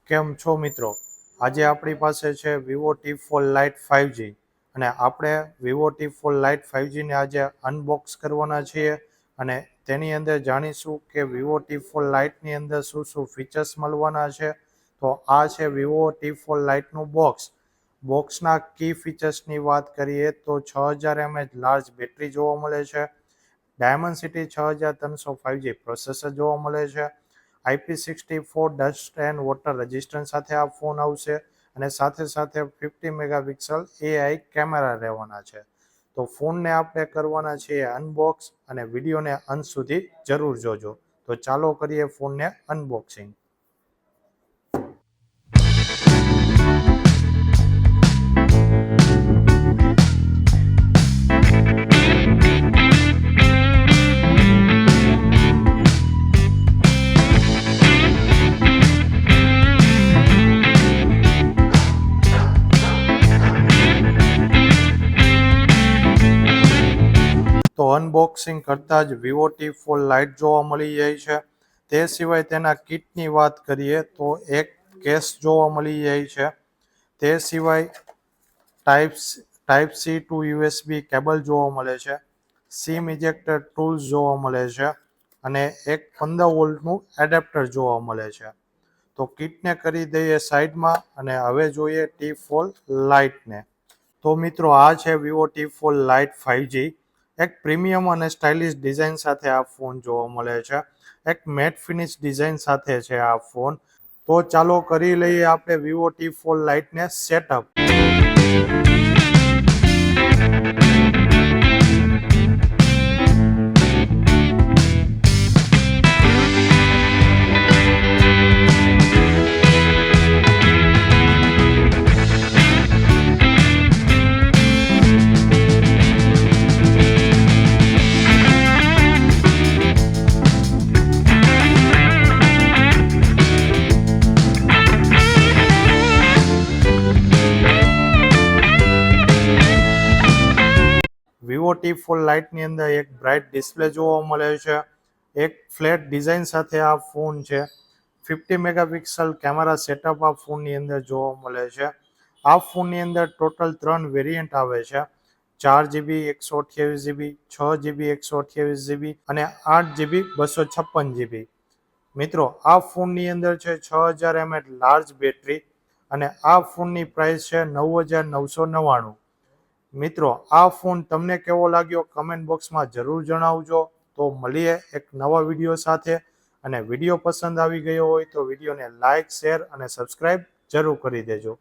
કેમ છો મિત્રો? આજે આપણી પાસે છે વિવો T4 Lite 5G અને આપણે વિવો T4 Lite 5G ને આજે અનબોક્સ કરવાના છીએ અને તેની અંદર જાણીશું કે વિવો T4 Lite ની અંદર શું શું ફીચર્સ મળવાના છે. તો આ છે વિવો T4 Lite નું બોક્સના કી ફીચર્સની વાત કરીએ તો 6000 mAh લાર્જ બેટરી જોવા મળે છે. ડાયમન્ડસિટી 6300 5G પ્રોસેસર જોવા મળે છે. IP64 dust and water resistance સાથે આ ફોન આવશે અને સાથે 50 મેગાપિક્સલ AI કેમેરા રહેવાના છે. તો ફોનને આપણે કરવાના છીએ અનબોક્સ અને વિડીયોને અંત સુધી જરૂર જોજો. તો ચાલો કરીએ ફોનને અનબોક્સિંગ. તો અનબોક્સિંગ કરતાં જ વિવો T4 Lite જોવા મળી જાય છે. તે સિવાય તેના કિટની વાત કરીએ તો એક કેસ જોવા મળી જાય છે. તે સિવાય type C to USB cable જોવા મળે છે. સિમ ઇજેક્ટર ટૂલ્સ જોવા મળે છે અને એક 15 વોલ્ટનું એડેપ્ટર જોવા મળે છે. તો કિટને કરી દઈએ સાઈડમાં અને હવે જોઈએ T4 Lite. તો મિત્રો આ છે વિવો T4 Lite 5G. એક પ્રીમિયમ અને સ્ટાઇલિશ ડિઝાઇન સાથે આ ફોન જોવા મળે છે. એક મેટ ફિનિશ ડિઝાઇન સાથે છે આ ફોન. તો ચાલો કરી લઈએ આપણે Vivo T4 Lite setup. Vivo T4 Lite અંદર એક બ્રાઇટ ડિસ્પ્લે જોવા મળે છે. એક ફ્લેટ ડિઝાઇન સાથે આ ફોન છે. 50 મેગાપિક્સલ કેમેરા સેટઅપ આ ફોનની અંદર જોવા મળે છે. આ ફોનની અંદર ટોટલ 3 વેરિયન્ટ આવે છે. 4GB 128GB, 6GB 128GB અને 8GB 256GB. મિત્રો આ ફોનની અંદર છે 6000 mAh લાર્જ બેટરી અને આ ફોનની પ્રાઇસ છે 9999. મિત્રો આ ફોન તમને કેવો લાગ્યો કમેન્ટ બોક્સમાં જરૂર જણાવજો. તો મળીએ એક નવા વિડીયો સાથે અને વિડીયો પસંદ આવી ગયો હોય તો વિડીયોને લાઇક, શેર અને સબસ્ક્રાઈબ જરૂર કરી દેજો.